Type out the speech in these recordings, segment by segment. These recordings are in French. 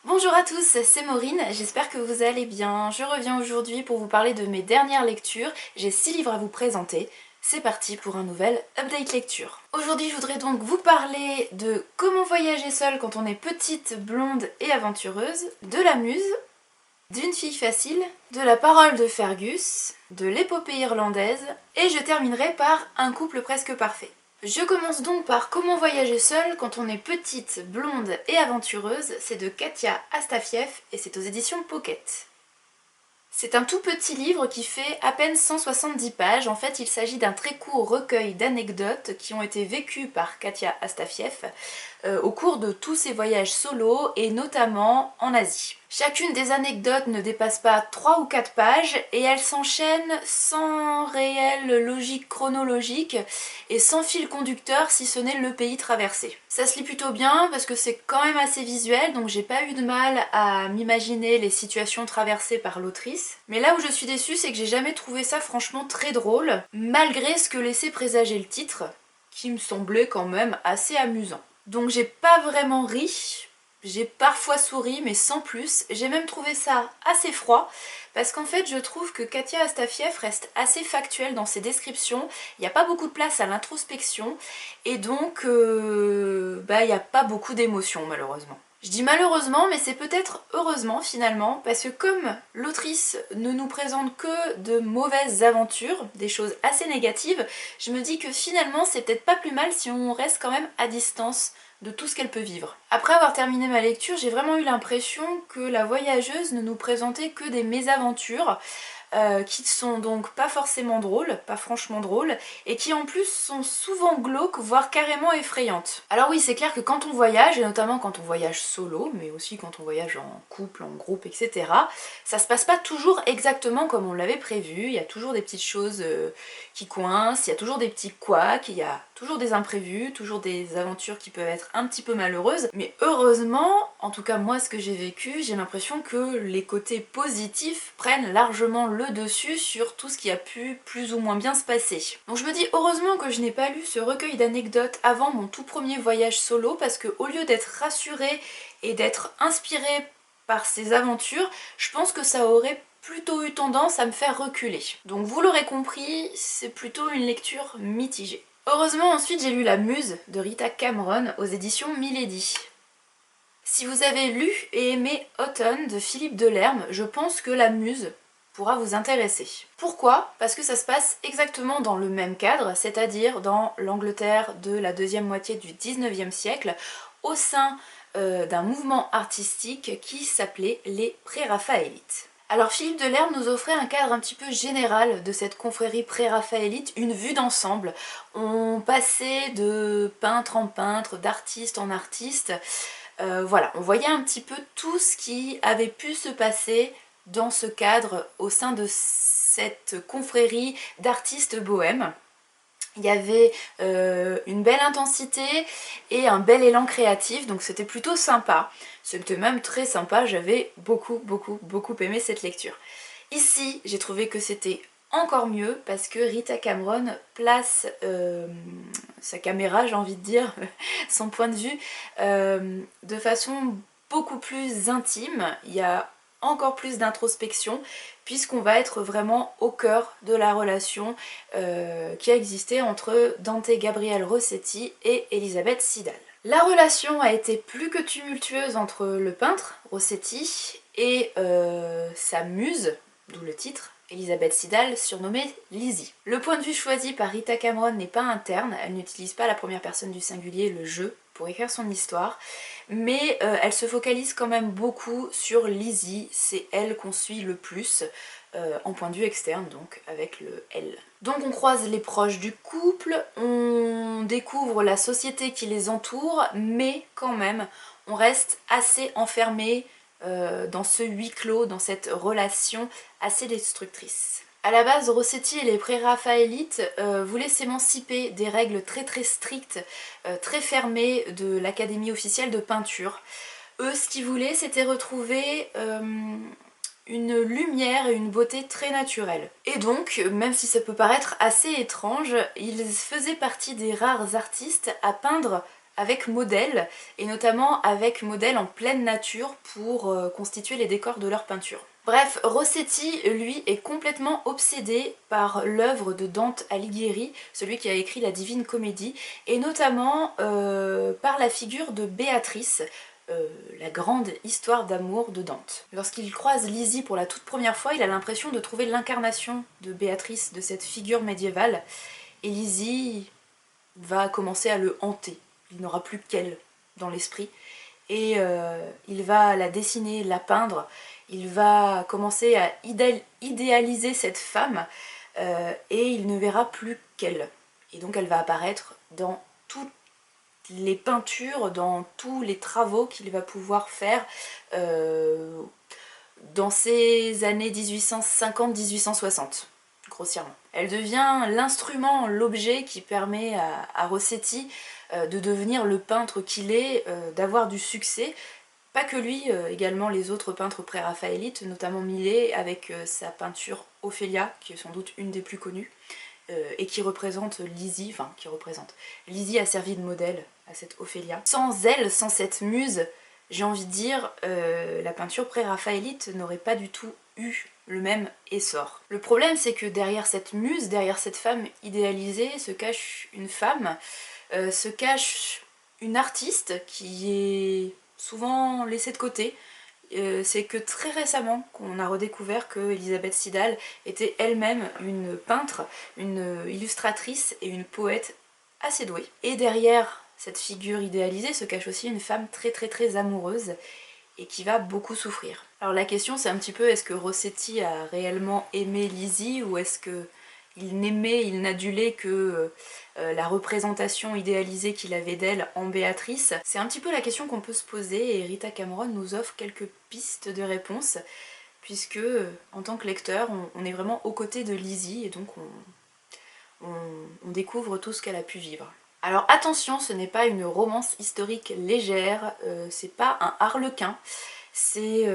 Bonjour à tous, c'est Maureen, j'espère que vous allez bien. Je reviens aujourd'hui pour vous parler de mes dernières lectures. J'ai 6 livres à vous présenter. C'est parti pour un nouvel update lecture. Aujourd'hui, je voudrais donc vous parler de Comment voyager seule quand on est petite, blonde et aventureuse, de La Muse, d'Une fille facile, de La parole de Fergus, de L'épopée irlandaise, et je terminerai par Un couple presque parfait. Je commence donc par Comment voyager seule quand on est petite, blonde et aventureuse. C'est de Katia Astafiev et c'est aux éditions Pocket. C'est un tout petit livre qui fait à peine 170 pages. En fait, il s'agit d'un très court recueil d'anecdotes qui ont été vécues par Katia Astafiev au cours de tous ses voyages solo et notamment en Asie. Chacune des anecdotes ne dépasse pas 3 ou 4 pages et elles s'enchaînent sans réelle logique chronologique et sans fil conducteur si ce n'est le pays traversé. Ça se lit plutôt bien parce que c'est quand même assez visuel, donc j'ai pas eu de mal à m'imaginer les situations traversées par l'autrice. Mais là où je suis déçue, c'est que j'ai jamais trouvé ça franchement très drôle, malgré ce que laissait présager le titre, qui me semblait quand même assez amusant. Donc j'ai pas vraiment ri, j'ai parfois souri mais sans plus. J'ai même trouvé ça assez froid parce qu'en fait je trouve que Katia Astafiev reste assez factuelle dans ses descriptions. Il n'y a pas beaucoup de place à l'introspection et donc il n'y a pas beaucoup d'émotions malheureusement. Je dis malheureusement, mais c'est peut-être heureusement finalement, parce que comme l'autrice ne nous présente que de mauvaises aventures, des choses assez négatives, je me dis que finalement c'est peut-être pas plus mal si on reste quand même à distance de tout ce qu'elle peut vivre. Après avoir terminé ma lecture, j'ai vraiment eu l'impression que la voyageuse ne nous présentait que des mésaventures, qui sont donc pas forcément drôles, pas franchement drôles, et qui en plus sont souvent glauques, voire carrément effrayantes. Alors oui, c'est clair que quand on voyage, et notamment quand on voyage solo, mais aussi quand on voyage en couple, en groupe, etc., ça se passe pas toujours exactement comme on l'avait prévu, il y a toujours des petites choses qui coincent, il y a toujours des petits couacs, il y a toujours des imprévus, toujours des aventures qui peuvent être un petit peu malheureuses, mais heureusement, en tout cas moi ce que j'ai vécu, j'ai l'impression que les côtés positifs prennent largement le dessus sur tout ce qui a pu plus ou moins bien se passer. Donc je me dis heureusement que je n'ai pas lu ce recueil d'anecdotes avant mon tout premier voyage solo, parce que au lieu d'être rassurée et d'être inspirée par ces aventures, je pense que ça aurait plutôt eu tendance à me faire reculer. Donc vous l'aurez compris, c'est plutôt une lecture mitigée. Heureusement ensuite j'ai lu La Muse de Rita Cameron aux éditions Milady. Si vous avez lu et aimé Autumn de Philippe Delerme, je pense que La Muse pourra vous intéresser. Pourquoi? Parce que ça se passe exactement dans le même cadre, c'est-à-dire dans l'Angleterre de la deuxième moitié du 19e siècle, au sein d'un mouvement artistique qui s'appelait les préraphaélites. Alors Philippe Delerme nous offrait un cadre un petit peu général de cette confrérie pré-raphaélite, une vue d'ensemble. On passait de peintre en peintre, d'artiste en artiste. Voilà, on voyait un petit peu tout ce qui avait pu se passer dans ce cadre au sein de cette confrérie d'artistes bohèmes. Il y avait une belle intensité et un bel élan créatif, donc c'était plutôt sympa. C'était même très sympa, j'avais beaucoup aimé cette lecture. Ici, j'ai trouvé que c'était encore mieux parce que Rita Cameron place sa caméra, j'ai envie de dire, son point de vue, de façon beaucoup plus intime. Il y a encore plus d'introspection puisqu'on va être vraiment au cœur de la relation qui a existé entre Dante Gabriel Rossetti et Elisabeth Siddal. La relation a été plus que tumultueuse entre le peintre Rossetti et sa muse, d'où le titre, Elisabeth Siddal, surnommée Lizzie. Le point de vue choisi par Rita Cameron n'est pas interne, elle n'utilise pas la première personne du singulier, le je, pour écrire son histoire, mais elle se focalise quand même beaucoup sur Lizzie, c'est elle qu'on suit le plus, en point de vue externe, donc avec le elle. Donc on croise les proches du couple, on découvre la société qui les entoure, mais quand même on reste assez enfermé dans ce huis clos, dans cette relation assez destructrice. À la base, Rossetti et les pré-raphaélites voulaient s'émanciper des règles très strictes, très fermées de l'Académie officielle de peinture. Eux, ce qu'ils voulaient, c'était retrouver une lumière et une beauté très naturelle. Et donc, même si ça peut paraître assez étrange, ils faisaient partie des rares artistes à peindre avec modèles, et notamment avec modèles en pleine nature pour constituer les décors de leurs peintures. Bref, Rossetti, lui, est complètement obsédé par l'œuvre de Dante Alighieri, celui qui a écrit la Divine Comédie, et notamment par la figure de Béatrice, la grande histoire d'amour de Dante. Lorsqu'il croise Lizzie pour la toute première fois, il a l'impression de trouver l'incarnation de Béatrice, de cette figure médiévale, et Lizzie va commencer à le hanter. Il n'aura plus qu'elle dans l'esprit, et il va la dessiner, la peindre, il va commencer à idéaliser cette femme, et il ne verra plus qu'elle. Et donc elle va apparaître dans toutes les peintures, dans tous les travaux qu'il va pouvoir faire dans ces années 1850-1860, grossièrement. Elle devient l'instrument, l'objet qui permet à Rossetti de devenir le peintre qu'il est, d'avoir du succès. Pas que lui, également les autres peintres pré-raphaélites, notamment Millet avec sa peinture Ophélia, qui est sans doute une des plus connues, et qui représente Lizzie, enfin qui représente. Lizzie a servi de modèle à cette Ophélia. Sans elle, sans cette muse, j'ai envie de dire, la peinture pré-raphaélite n'aurait pas du tout eu le même essor. Le problème, c'est que derrière cette muse, derrière cette femme idéalisée, se cache une femme, se cache une artiste qui est souvent laissée de côté. C'est que très récemment qu'on a redécouvert que Elisabeth Siddal était elle-même une peintre, une illustratrice et une poète assez douée. Et derrière cette figure idéalisée se cache aussi une femme très amoureuse et qui va beaucoup souffrir. Alors la question c'est un petit peu, est-ce que Rossetti a réellement aimé Lizzie ou est-ce que il n'aimait, il n'adulait que la représentation idéalisée qu'il avait d'elle en Béatrice? C'est un petit peu la question qu'on peut se poser et Rita Cameron nous offre quelques pistes de réponse puisque en tant que lecteur on est vraiment aux côtés de Lizzie et donc on découvre tout ce qu'elle a pu vivre. Alors attention, ce n'est pas une romance historique légère, c'est pas un harlequin, c'est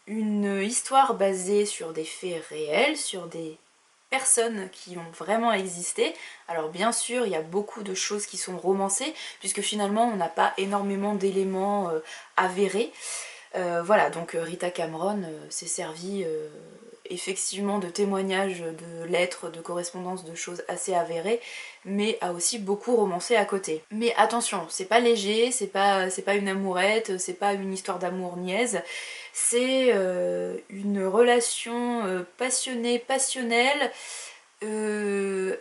une histoire basée sur des faits réels, sur des personnes qui ont vraiment existé. Alors bien sûr, il y a beaucoup de choses qui sont romancées, puisque finalement on n'a pas énormément d'éléments avérés. Voilà, donc Rita Cameron s'est servie effectivement de témoignages, de lettres, de correspondances, de choses assez avérées, mais a aussi beaucoup romancé à côté. Mais attention, c'est pas léger, c'est pas une amourette, c'est pas une histoire d'amour niaise, c'est une relation passionnée, passionnelle,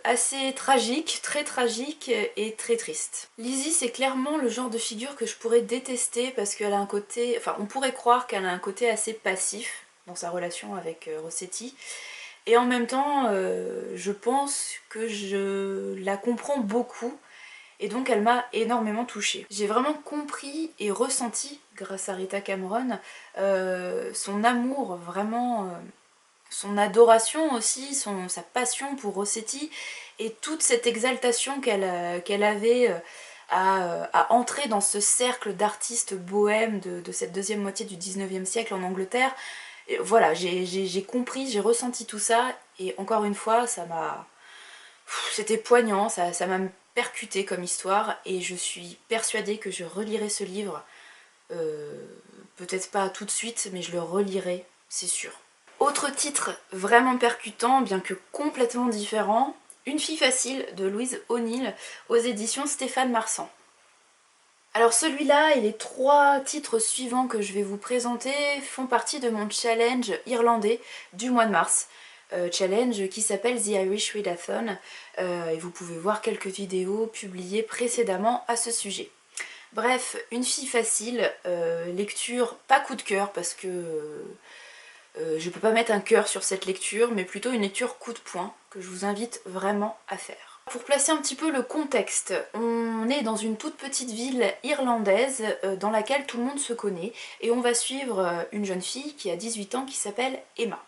assez tragique, très tragique et très triste. Lizzie c'est clairement le genre de figure que je pourrais détester parce qu'elle a un côté, enfin on pourrait croire qu'elle a un côté assez passif dans sa relation avec Rossetti, et en même temps je pense que je la comprends beaucoup et donc elle m'a énormément touchée. J'ai vraiment compris et ressenti grâce à Rita Cameron son amour, vraiment son adoration aussi, sa passion pour Rossetti et toute cette exaltation qu'elle avait à entrer dans ce cercle d'artistes bohèmes de cette deuxième moitié du 19e siècle en Angleterre. Et voilà, j'ai compris, j'ai ressenti tout ça et encore une fois, ça m'a... C'était poignant, ça m'a percuté comme histoire et je suis persuadée que je relirai ce livre, peut-être pas tout de suite, mais je le relirai, c'est sûr. Autre titre vraiment percutant, bien que complètement différent, Une fille facile de Louise O'Neill aux éditions Stéphane Marsan. Alors celui-là et les 3 titres suivants que je vais vous présenter font partie de mon challenge irlandais du mois de mars. Challenge qui s'appelle The Irish Readathon et vous pouvez voir quelques vidéos publiées précédemment à ce sujet. Bref, Une fille facile, lecture pas coup de cœur parce que je peux pas mettre un cœur sur cette lecture, mais plutôt une lecture coup de poing que je vous invite vraiment à faire. Pour placer un petit peu le contexte, on est dans une toute petite ville irlandaise dans laquelle tout le monde se connaît et on va suivre une jeune fille qui a 18 ans qui s'appelle Emma.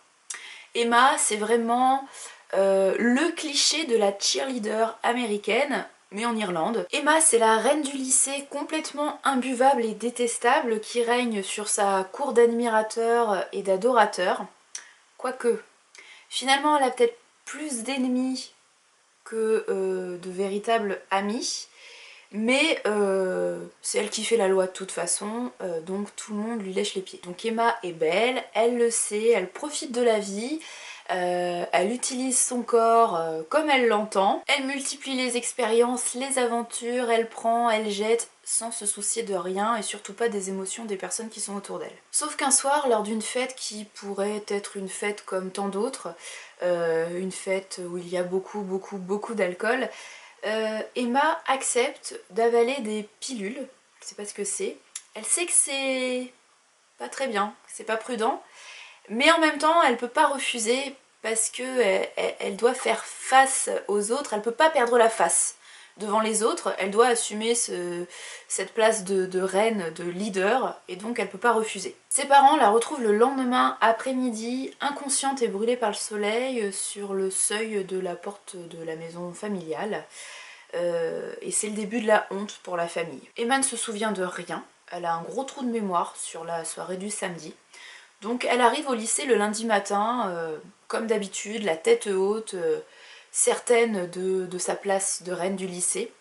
Emma, c'est vraiment le cliché de la cheerleader américaine, mais en Irlande. Emma, c'est la reine du lycée complètement imbuvable et détestable qui règne sur sa cour d'admirateurs et d'adorateurs. Quoique, finalement, elle a peut-être plus d'ennemis que de véritables amis. Mais c'est elle qui fait la loi de toute façon, donc tout le monde lui lèche les pieds. Donc Emma est belle, elle le sait, elle profite de la vie, elle utilise son corps comme elle l'entend, elle multiplie les expériences, les aventures, elle prend, elle jette, sans se soucier de rien et surtout pas des émotions des personnes qui sont autour d'elle. Sauf qu'un soir, lors d'une fête qui pourrait être une fête comme tant d'autres, une fête où il y a beaucoup d'alcool, Emma accepte d'avaler des pilules, je sais pas ce que c'est. Elle sait que c'est pas très bien, c'est pas prudent, mais en même temps elle peut pas refuser parce que elle doit faire face aux autres, elle peut pas perdre la face devant les autres, elle doit assumer cette place de reine, de leader, et donc elle peut pas refuser. Ses parents la retrouvent le lendemain après-midi, inconsciente et brûlée par le soleil, sur le seuil de la porte de la maison familiale. Et c'est le début de la honte pour la famille. Emma ne se souvient de rien, elle a un gros trou de mémoire sur la soirée du samedi. Donc elle arrive au lycée le lundi matin, comme d'habitude, la tête haute, certaine de sa place de reine du lycée.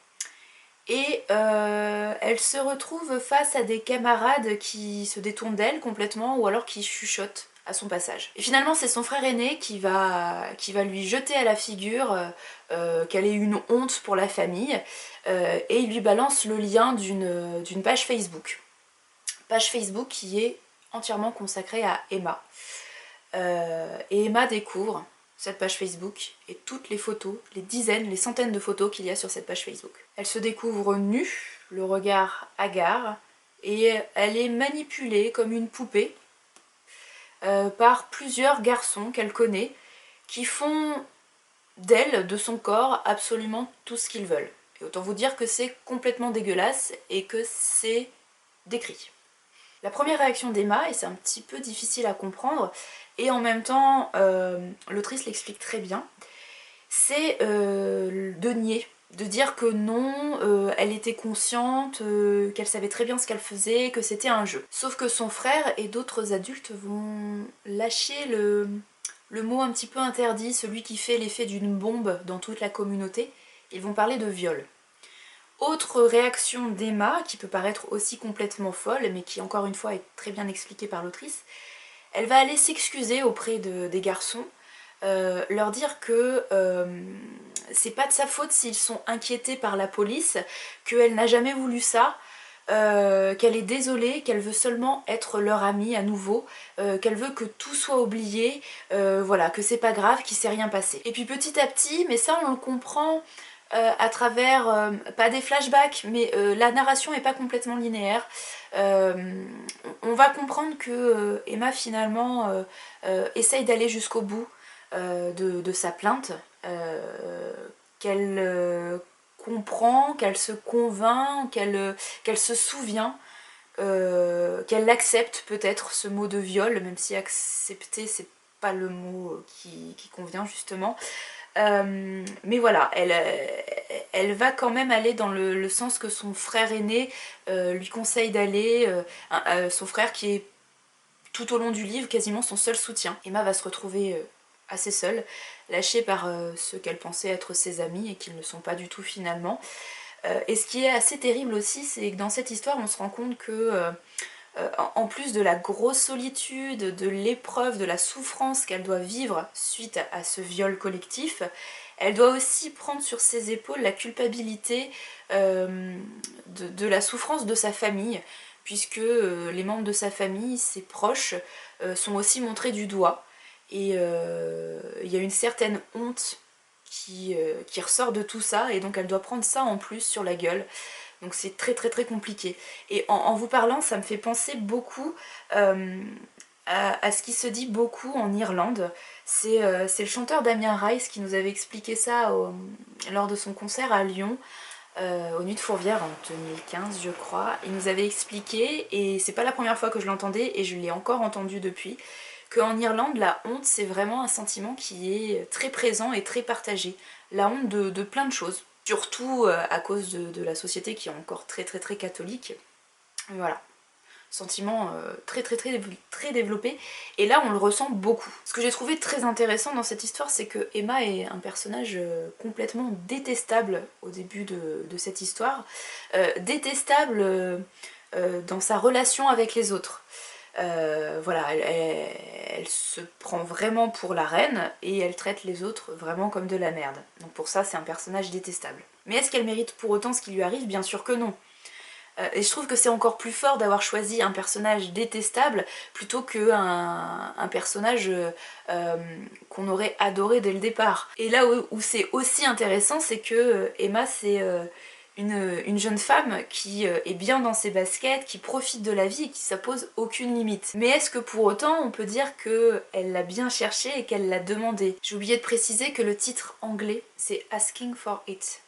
Et elle se retrouve face à des camarades qui se détournent d'elle complètement ou alors qui chuchotent à son passage. Et finalement c'est son frère aîné qui va lui jeter à la figure qu'elle ait une honte pour la famille et il lui balance le lien d'une page Facebook. Page Facebook qui est entièrement consacrée à Emma. Et Emma découvre cette page Facebook et toutes les photos, les dizaines, les centaines de photos qu'il y a sur cette page Facebook. Elle se découvre nue, le regard hagard, et elle est manipulée comme une poupée par plusieurs garçons qu'elle connaît qui font d'elle, de son corps, absolument tout ce qu'ils veulent. Et autant vous dire que c'est complètement dégueulasse et que c'est décrit. La première réaction d'Emma, et c'est un petit peu difficile à comprendre, et en même temps l'autrice l'explique très bien, c'est de nier, de dire que non, elle était consciente, qu'elle savait très bien ce qu'elle faisait, que c'était un jeu. Sauf que son frère et d'autres adultes vont lâcher le mot un petit peu interdit, celui qui fait l'effet d'une bombe dans toute la communauté. Ils vont parler de viol. Autre réaction d'Emma, qui peut paraître aussi complètement folle, mais qui encore une fois est très bien expliquée par l'autrice, elle va aller s'excuser auprès des garçons, leur dire que c'est pas de sa faute s'ils sont inquiétés par la police, qu'elle n'a jamais voulu ça, qu'elle est désolée, qu'elle veut seulement être leur amie à nouveau, qu'elle veut que tout soit oublié, voilà, que c'est pas grave, qu'il s'est rien passé. Et puis petit à petit, mais ça on le comprend à travers, pas des flashbacks, mais la narration est pas complètement linéaire. On va comprendre que Emma finalement essaye d'aller jusqu'au bout de sa plainte, qu'elle comprend, qu'elle se convainc, qu'elle se souvient, qu'elle accepte peut-être ce mot de viol, même si accepter c'est pas le mot qui convient justement. Mais voilà, elle va quand même aller dans le sens que son frère aîné lui conseille d'aller, son frère qui est tout au long du livre quasiment son seul soutien. Emma va se retrouver assez seule, lâchée par ceux qu'elle pensait être ses amis et qui ne le sont pas du tout finalement. Et ce qui est assez terrible aussi, c'est que dans cette histoire on se rend compte que en plus de la grosse solitude, de l'épreuve, de la souffrance qu'elle doit vivre suite à ce viol collectif, elle doit aussi prendre sur ses épaules la culpabilité de la souffrance de sa famille, puisque les membres de sa famille, ses proches, sont aussi montrés du doigt. Et il y a une certaine honte qui ressort de tout ça, et donc elle doit prendre ça en plus sur la gueule. Donc c'est très compliqué. Et en vous parlant, ça me fait penser beaucoup à ce qui se dit beaucoup en Irlande. C'est le chanteur Damien Rice qui nous avait expliqué ça lors de son concert à Lyon, au Nuits de Fourvière en 2015 je crois. Il nous avait expliqué, et c'est pas la première fois que je l'entendais et je l'ai encore entendu depuis, qu'en Irlande la honte c'est vraiment un sentiment qui est très présent et très partagé. La honte de plein de choses. Surtout à cause de la société qui est encore très catholique. Voilà. sentiment très développé, et là on le ressent beaucoup. Ce que j'ai trouvé très intéressant dans cette histoire, c'est que Emma est un personnage complètement détestable au début de cette histoire, détestable dans sa relation avec les autres. Voilà, elle se prend vraiment pour la reine et elle traite les autres vraiment comme de la merde. Donc pour ça, c'est un personnage détestable. Mais est-ce qu'elle mérite pour autant ce qui lui arrive? Bien sûr que non. Et je trouve que c'est encore plus fort d'avoir choisi un personnage détestable plutôt qu'un personnage qu'on aurait adoré dès le départ. Et là où c'est aussi intéressant, c'est que Emma, c'est une jeune femme qui est bien dans ses baskets, qui profite de la vie et qui s'impose aucune limite. Mais est-ce que pour autant on peut dire qu'elle l'a bien cherché et qu'elle l'a demandé? J'ai oublié de préciser que le titre anglais c'est Asking for It.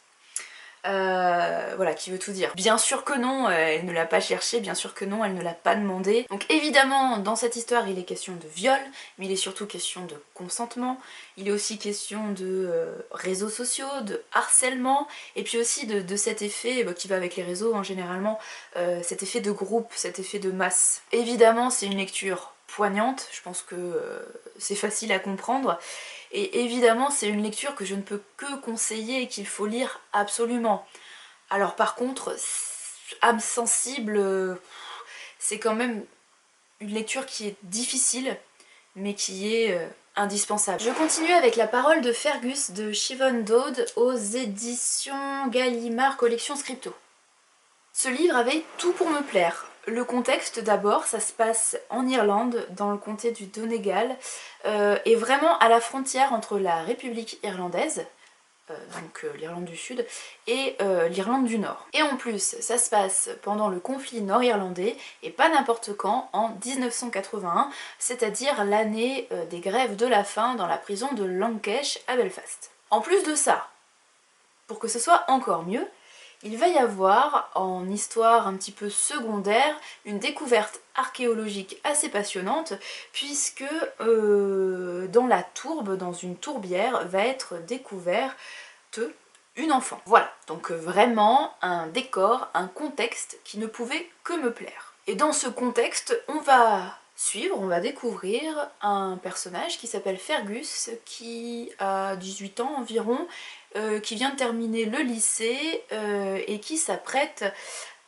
Voilà, qui veut tout dire. Bien sûr que non, elle ne l'a pas cherché, bien sûr que non, elle ne l'a pas demandé. Donc évidemment, dans cette histoire, il est question de viol, mais il est surtout question de consentement, il est aussi question de réseaux sociaux, de harcèlement, et puis aussi de cet effet qui va avec les réseaux, hein, généralement, cet effet de groupe, cet effet de masse. Évidemment, c'est une lecture poignante, je pense que c'est facile à comprendre, et évidemment c'est une lecture que je ne peux que conseiller et qu'il faut lire absolument. Alors par contre, âme sensible, c'est quand même une lecture qui est difficile, mais qui est indispensable. Je continue avec La parole de Fergus de Siobhan Dowd aux éditions Gallimard Collection Scripto. Ce livre avait tout pour me plaire. Le contexte d'abord, ça se passe en Irlande, dans le comté du Donegal, et vraiment à la frontière entre la République irlandaise, donc l'Irlande du Sud, et l'Irlande du Nord. Et en plus, ça se passe pendant le conflit nord-irlandais, et pas n'importe quand, en 1981, c'est-à-dire l'année des grèves de la faim dans la prison de Lankesh à Belfast. En plus de ça, pour que ce soit encore mieux, il va y avoir, en histoire un petit peu secondaire, une découverte archéologique assez passionnante, puisque dans la tourbe, dans une tourbière, va être découverte une enfant. Voilà, donc vraiment un décor, un contexte qui ne pouvait que me plaire. Et dans ce contexte, on va découvrir un personnage qui s'appelle Fergus, qui a 18 ans environ, qui vient de terminer le lycée et qui s'apprête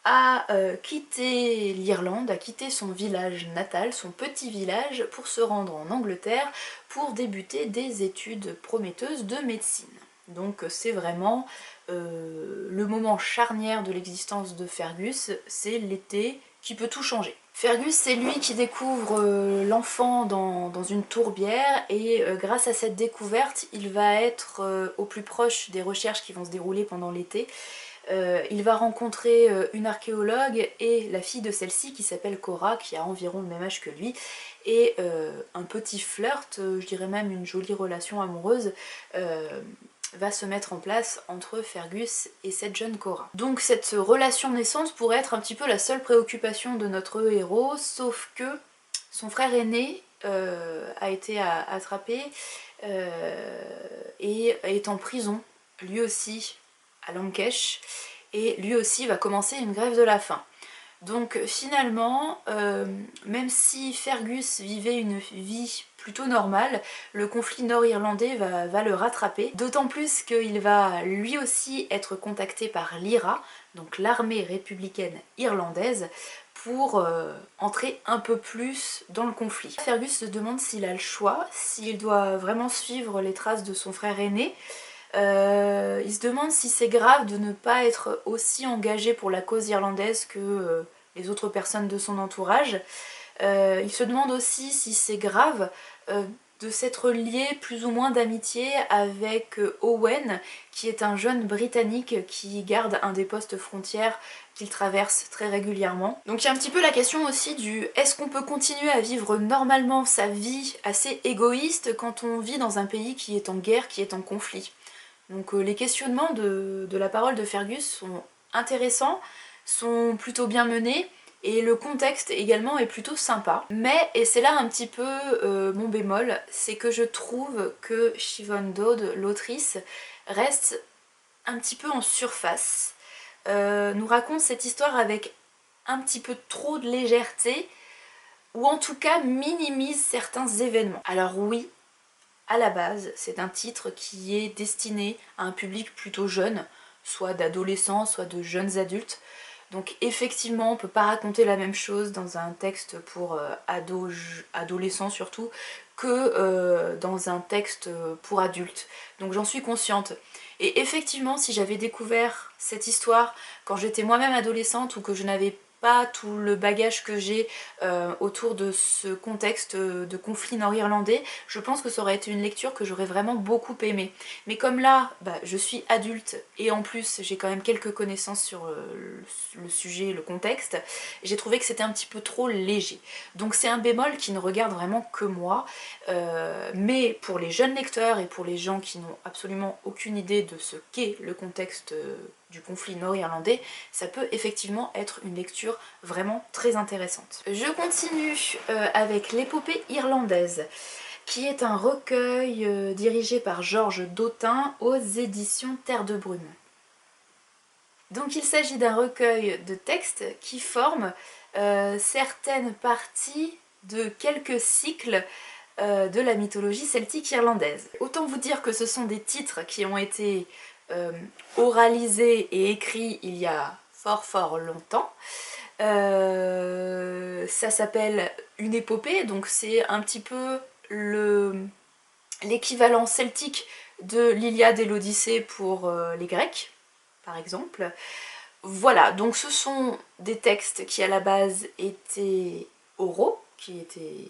à quitter l'Irlande, à quitter son village natal, son petit village, pour se rendre en Angleterre pour débuter des études prometteuses de médecine. Donc c'est vraiment le moment charnière de l'existence de Fergus, c'est l'été qui peut tout changer. Fergus, c'est lui qui découvre l'enfant dans une tourbière, et grâce à cette découverte, il va être au plus proche des recherches qui vont se dérouler pendant l'été. Il va rencontrer une archéologue et la fille de celle-ci qui s'appelle Cora, qui a environ le même âge que lui, et un petit flirt, je dirais même une jolie relation amoureuse, va se mettre en place entre Fergus et cette jeune Cora. Donc cette relation naissante pourrait être un petit peu la seule préoccupation de notre héros, sauf que son frère aîné a été attrapé et est en prison, lui aussi à Lankesh, et lui aussi va commencer une grève de la faim. Donc finalement, même si Fergus vivait une vie plutôt normale, le conflit nord-irlandais va le rattraper, d'autant plus qu'il va lui aussi être contacté par l'IRA, donc l'armée républicaine irlandaise, pour entrer un peu plus dans le conflit. Fergus se demande s'il a le choix, s'il doit vraiment suivre les traces de son frère aîné. Il se demande si c'est grave de ne pas être aussi engagé pour la cause irlandaise que les autres personnes de son entourage. Il se demande aussi si c'est grave de s'être lié plus ou moins d'amitié avec Owen, qui est un jeune britannique qui garde un des postes frontières qu'il traverse très régulièrement. Donc il y a un petit peu la question aussi du est-ce qu'on peut continuer à vivre normalement sa vie assez égoïste quand on vit dans un pays qui est en guerre, qui est en conflit. Donc les questionnements de la parole de Fergus sont intéressants, sont plutôt bien menés, et le contexte également est plutôt sympa. Mais, et c'est là un petit peu mon bémol, c'est que je trouve que Siobhan Dowd, l'autrice, reste un petit peu en surface, nous raconte cette histoire avec un petit peu trop de légèreté, ou en tout cas minimise certains événements. Alors oui, à la base, c'est un titre qui est destiné à un public plutôt jeune, soit d'adolescents, soit de jeunes adultes. Donc effectivement, on ne peut pas raconter la même chose dans un texte pour adolescents surtout, que dans un texte pour adultes. Donc j'en suis consciente. Et effectivement, si j'avais découvert cette histoire quand j'étais moi-même adolescente ou que je n'avais pas tout le bagage que j'ai autour de ce contexte de conflit nord-irlandais, je pense que ça aurait été une lecture que j'aurais vraiment beaucoup aimée. Mais comme là, je suis adulte et en plus j'ai quand même quelques connaissances sur le sujet, le contexte, j'ai trouvé que c'était un petit peu trop léger. Donc c'est un bémol qui ne regarde vraiment que moi, mais pour les jeunes lecteurs et pour les gens qui n'ont absolument aucune idée de ce qu'est le contexte du conflit nord-irlandais, ça peut effectivement être une lecture vraiment très intéressante. Je continue avec l'épopée irlandaise, qui est un recueil dirigé par Georges Dautin aux éditions Terre de Brume. Donc il s'agit d'un recueil de textes qui forment certaines parties de quelques cycles de la mythologie celtique irlandaise. Autant vous dire que ce sont des titres qui ont été oralisés et écrits il y a fort longtemps. Ça s'appelle une épopée, donc c'est un petit peu l'équivalent celtique de l'Iliade et l'Odyssée pour les Grecs, par exemple. Voilà, donc ce sont des textes qui à la base étaient oraux, qui étaient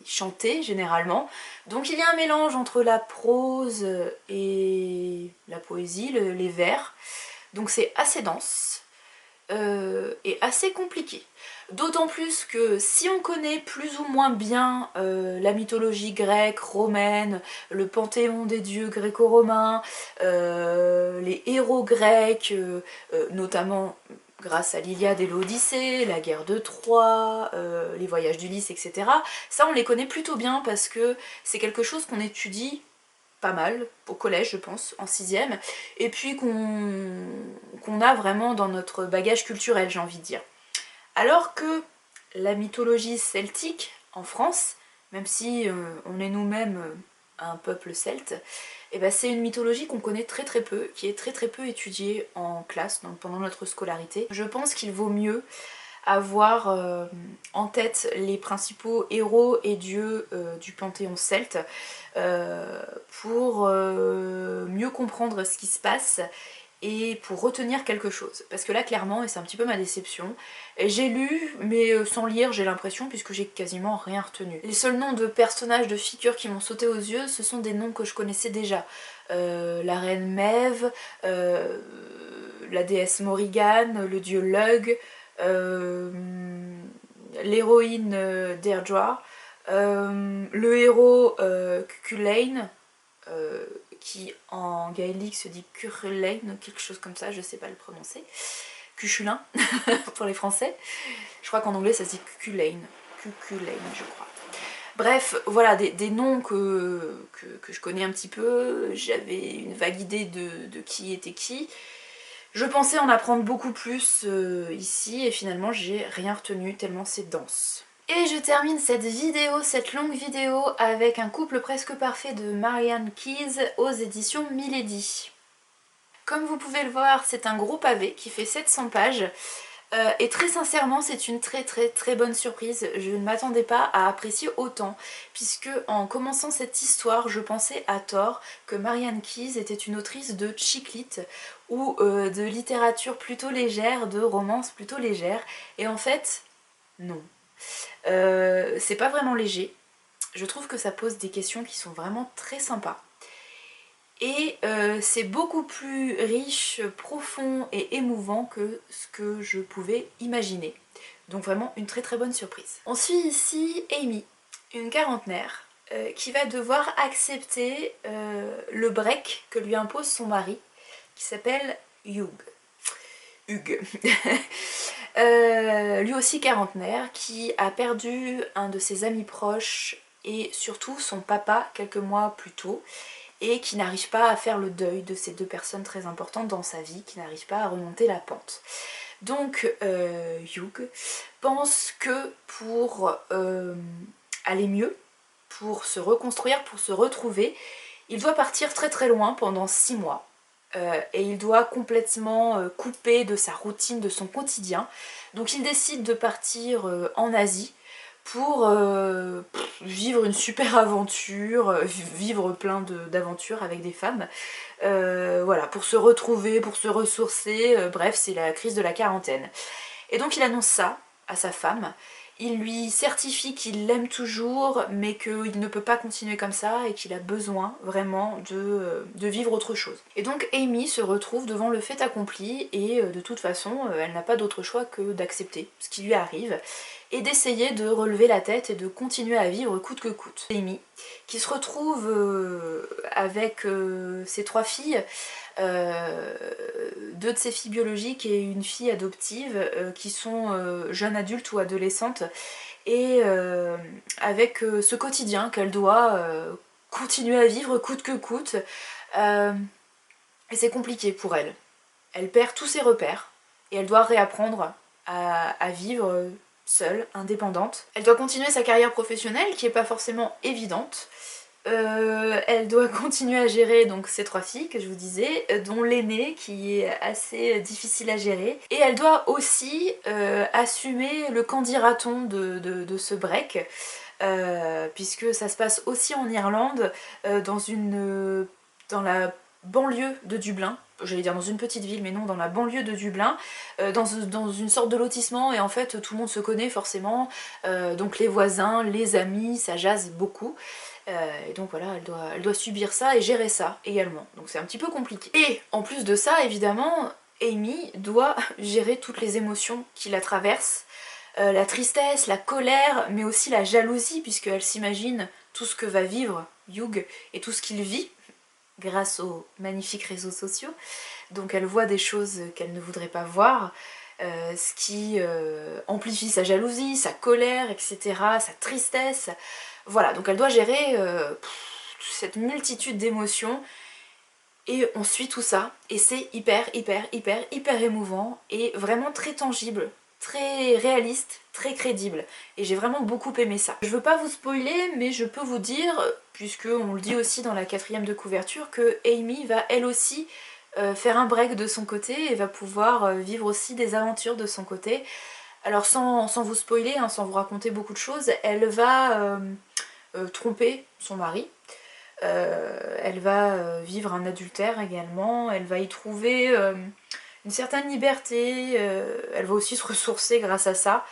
chantés généralement. Donc il y a un mélange entre la prose et la poésie, les vers. Donc c'est assez dense et assez compliqué. D'autant plus que si on connaît plus ou moins bien la mythologie grecque, romaine, le panthéon des dieux gréco-romains, les héros grecs, notamment grâce à l'Iliade et l'Odyssée, la guerre de Troie, les voyages d'Ulysse, etc. Ça on les connaît plutôt bien parce que c'est quelque chose qu'on étudie pas mal, au collège je pense, en 6ème, et puis qu'on a vraiment dans notre bagage culturel, j'ai envie de dire. Alors que la mythologie celtique en France, même si on est nous-mêmes un peuple celte, et ben c'est une mythologie qu'on connaît très peu, qui est très peu étudiée en classe pendant notre scolarité. Je pense qu'il vaut mieux avoir en tête les principaux héros et dieux du panthéon celte pour mieux comprendre ce qui se passe et pour retenir quelque chose. Parce que là clairement, et c'est un petit peu ma déception, j'ai lu mais sans lire j'ai l'impression, puisque j'ai quasiment rien retenu. Les seuls noms de personnages, de figures qui m'ont sauté aux yeux, ce sont des noms que je connaissais déjà. La reine Maeve, la déesse Morrigan, le dieu Lugh, l'héroïne Deirdre, le héros Cuchulainn, qui en gaélique se dit Cuchulainn, quelque chose comme ça, je sais pas le prononcer. Cuchulain pour les français. Je crois qu'en anglais ça se dit Cuchulainn, je crois. Bref, voilà, des noms que je connais un petit peu, j'avais une vague idée de qui était qui. Je pensais en apprendre beaucoup plus ici et finalement j'ai rien retenu tellement c'est dense. Et je termine cette vidéo, cette longue vidéo, avec un couple presque parfait de Marianne Keyes aux éditions Milady. Comme vous pouvez le voir, c'est un gros pavé qui fait 700 pages. Et très sincèrement, c'est une très bonne surprise. Je ne m'attendais pas à apprécier autant, puisque en commençant cette histoire, je pensais à tort que Marianne Keyes était une autrice de chick lit ou de littérature plutôt légère, de romance plutôt légère. Et en fait, non. C'est pas vraiment léger. Je trouve que ça pose des questions qui sont vraiment très sympas. Et c'est beaucoup plus riche, profond et émouvant que ce que je pouvais imaginer. Donc vraiment une très bonne surprise. On suit ici Amy, une quarantenaire, qui va devoir accepter le break que lui impose son mari, qui s'appelle Hugh. Lui aussi quarantenaire, qui a perdu un de ses amis proches et surtout son papa quelques mois plus tôt, et qui n'arrive pas à faire le deuil de ces deux personnes très importantes dans sa vie, qui n'arrivent pas à remonter la pente. Donc Hugh pense que pour aller mieux, pour se reconstruire, pour se retrouver, il doit partir très très loin pendant 6 mois. Et il doit complètement couper de sa routine, de son quotidien. Donc il décide de partir en Asie pour vivre une super aventure, vivre plein d'aventures avec des femmes. Voilà, pour se retrouver, pour se ressourcer, bref, c'est la crise de la quarantaine. Et donc il annonce ça à sa femme. Il lui certifie qu'il l'aime toujours, mais qu'il ne peut pas continuer comme ça et qu'il a besoin vraiment de vivre autre chose. Et donc Amy se retrouve devant le fait accompli et de toute façon, elle n'a pas d'autre choix que d'accepter ce qui lui arrive et d'essayer de relever la tête et de continuer à vivre coûte que coûte. Amy, qui se retrouve avec ses 3 filles, 2 de ses filles biologiques et une fille adoptive qui sont jeunes adultes ou adolescentes, et avec ce quotidien qu'elle doit continuer à vivre coûte que coûte. Et c'est compliqué pour elle. Elle perd tous ses repères et elle doit réapprendre à vivre seule, indépendante. Elle doit continuer sa carrière professionnelle qui n'est pas forcément évidente. Elle doit continuer à gérer donc ses 3 filles que je vous disais, dont l'aînée qui est assez difficile à gérer. Et elle doit aussi assumer le candidaton de ce break, puisque ça se passe aussi en Irlande, dans la banlieue de Dublin. J'allais dire dans une petite ville, mais non, dans la banlieue de Dublin, dans une sorte de lotissement, et en fait tout le monde se connaît forcément, donc les voisins, les amis, ça jase beaucoup. Et donc voilà, elle doit subir ça et gérer ça également. Donc c'est un petit peu compliqué. Et en plus de ça, évidemment, Amy doit gérer toutes les émotions qui la traversent. La tristesse, la colère, mais aussi la jalousie, puisqu'elle s'imagine tout ce que va vivre Hugh et tout ce qu'il vit grâce aux magnifiques réseaux sociaux. Donc elle voit des choses qu'elle ne voudrait pas voir, ce qui amplifie sa jalousie, sa colère, etc., sa tristesse. Voilà, donc elle doit gérer cette multitude d'émotions et on suit tout ça et c'est hyper émouvant et vraiment très tangible, très réaliste, très crédible et j'ai vraiment beaucoup aimé ça. Je veux pas vous spoiler mais je peux vous dire, puisque on le dit aussi dans la 4e de couverture, que Amy va elle aussi faire un break de son côté et va pouvoir vivre aussi des aventures de son côté. Alors sans vous spoiler, hein, sans vous raconter beaucoup de choses, elle va tromper son mari. Elle va vivre un adultère également, elle va y trouver une certaine liberté, elle va aussi se ressourcer grâce à ça,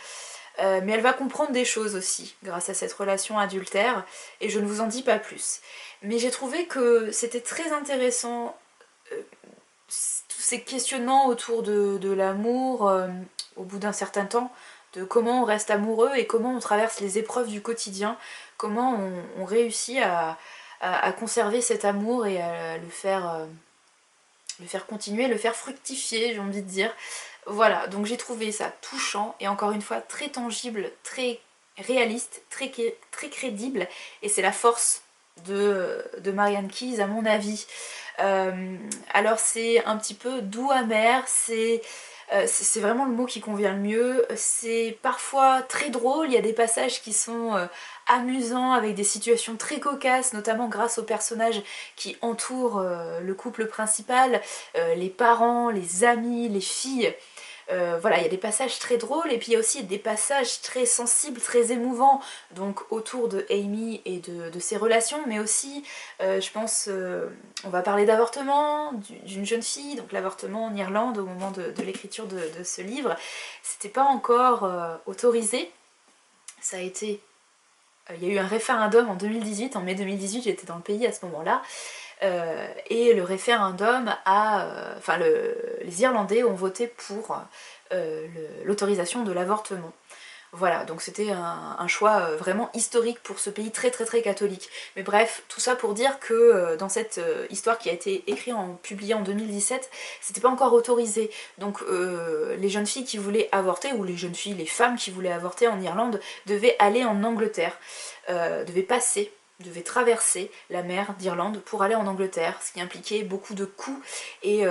mais elle va comprendre des choses aussi grâce à cette relation adultère, et je ne vous en dis pas plus. Mais j'ai trouvé que c'était très intéressant, tous ces questionnements autour de l'amour au bout d'un certain temps, de comment on reste amoureux et comment on traverse les épreuves du quotidien, comment on réussit à conserver cet amour et à le faire continuer, le faire fructifier, j'ai envie de dire. Voilà, donc j'ai trouvé ça touchant et encore une fois très tangible, très réaliste, très crédible, et c'est la force de Marianne Keyes à mon avis. Alors c'est un petit peu doux amer, c'est vraiment le mot qui convient le mieux. C'est parfois très drôle, il y a des passages qui sont amusants avec des situations très cocasses, notamment grâce aux personnages qui entourent le couple principal, les parents, les amis, les filles. Voilà, il y a des passages très drôles et puis il y a aussi des passages très sensibles, très émouvants, donc autour de Amy et de ses relations, mais aussi, je pense, on va parler d'avortement, d'une jeune fille, donc l'avortement en Irlande au moment de l'écriture de ce livre, c'était pas encore autorisé, ça a été... Il y a eu un référendum en 2018, en mai 2018, j'étais dans le pays à ce moment-là, et le référendum enfin les Irlandais ont voté pour l'autorisation de l'avortement. Voilà, donc c'était un choix vraiment historique pour ce pays très catholique. Mais bref, tout ça pour dire que dans cette histoire qui a été écrite, publiée en 2017, c'était pas encore autorisé. Donc les jeunes filles qui voulaient avorter, ou les jeunes filles, les femmes qui voulaient avorter en Irlande, devaient aller en Angleterre, devaient passer devait traverser la mer d'Irlande pour aller en Angleterre, ce qui impliquait beaucoup de coûts et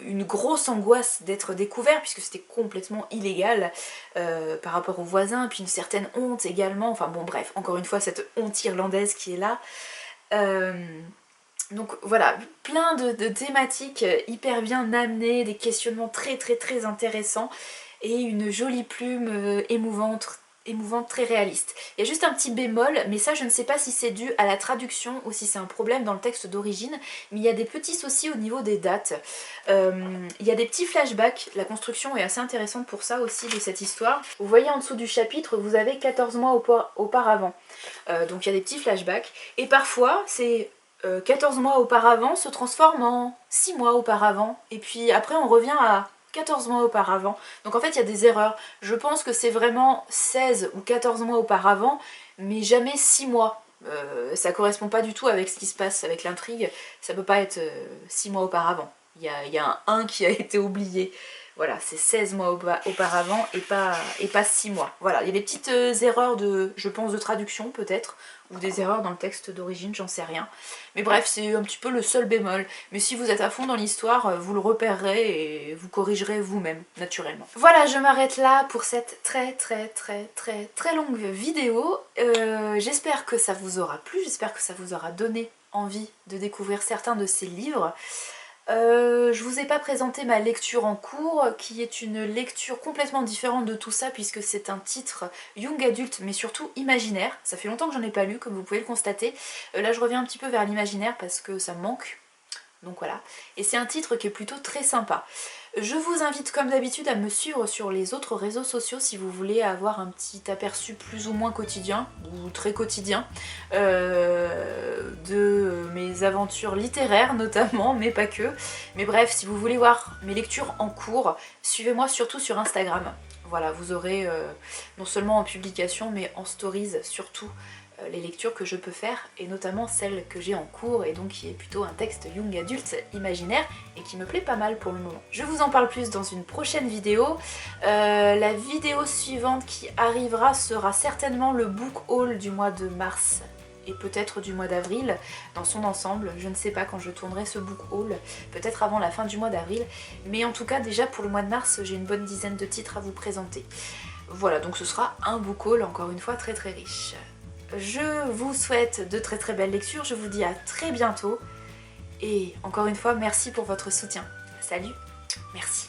une grosse angoisse d'être découvert puisque c'était complètement illégal par rapport aux voisins, puis une certaine honte également, enfin bon bref, encore une fois cette honte irlandaise qui est là. Donc voilà, plein de thématiques hyper bien amenées, des questionnements très intéressants et une jolie plume émouvante, très réaliste. Il y a juste un petit bémol, mais ça je ne sais pas si c'est dû à la traduction ou si c'est un problème dans le texte d'origine, mais il y a des petits soucis au niveau des dates. Il y a des petits flashbacks, la construction est assez intéressante pour ça aussi de cette histoire. Vous voyez en dessous du chapitre, vous avez 14 mois auparavant. Donc il y a des petits flashbacks, et parfois c'est 14 mois auparavant se transforme en 6 mois auparavant, et puis après on revient à 14 mois auparavant. Donc en fait il y a des erreurs. Je pense que c'est vraiment 16 ou 14 mois auparavant, mais jamais 6 mois. Ça correspond pas du tout avec ce qui se passe, avec l'intrigue. Ça peut pas être 6 mois auparavant. Il y a un 1 qui a été oublié. Voilà, c'est 16 mois auparavant et pas 6 mois. Voilà, il y a des petites erreurs je pense, de traduction peut-être, ou des erreurs dans le texte d'origine, j'en sais rien. Mais bref, c'est un petit peu le seul bémol. Mais si vous êtes à fond dans l'histoire, vous le repérerez et vous corrigerez vous-même, naturellement. Voilà, je m'arrête là pour cette très longue vidéo. J'espère que ça vous aura plu, j'espère que ça vous aura donné envie de découvrir certains de ces livres. Je vous ai pas présenté ma lecture en cours, qui est une lecture complètement différente de tout ça puisque c'est un titre young adulte mais surtout imaginaire. Ça fait longtemps que j'en ai pas lu comme vous pouvez le constater. Là je reviens un petit peu vers l'imaginaire parce que ça me manque. Donc voilà. Et c'est un titre qui est plutôt très sympa. Je vous invite comme d'habitude à me suivre sur les autres réseaux sociaux si vous voulez avoir un petit aperçu plus ou moins quotidien, ou très quotidien, de mes aventures littéraires notamment, mais pas que. Mais bref, si vous voulez voir mes lectures en cours, suivez-moi surtout sur Instagram. Voilà, vous aurez non seulement en publication, mais en stories surtout, les lectures que je peux faire, et notamment celle que j'ai en cours, et donc qui est plutôt un texte young adulte imaginaire, et qui me plaît pas mal pour le moment. Je vous en parle plus dans une prochaine vidéo. La vidéo suivante qui arrivera sera certainement le book haul du mois de mars, et peut-être du mois d'avril, dans son ensemble. Je ne sais pas quand je tournerai ce book haul, peut-être avant la fin du mois d'avril, mais en tout cas déjà pour le mois de mars, j'ai une bonne dizaine de titres à vous présenter. Voilà, donc ce sera un book haul encore une fois très riche. Je vous souhaite de très belles lectures, je vous dis à très bientôt et encore une fois merci pour votre soutien. Salut, merci.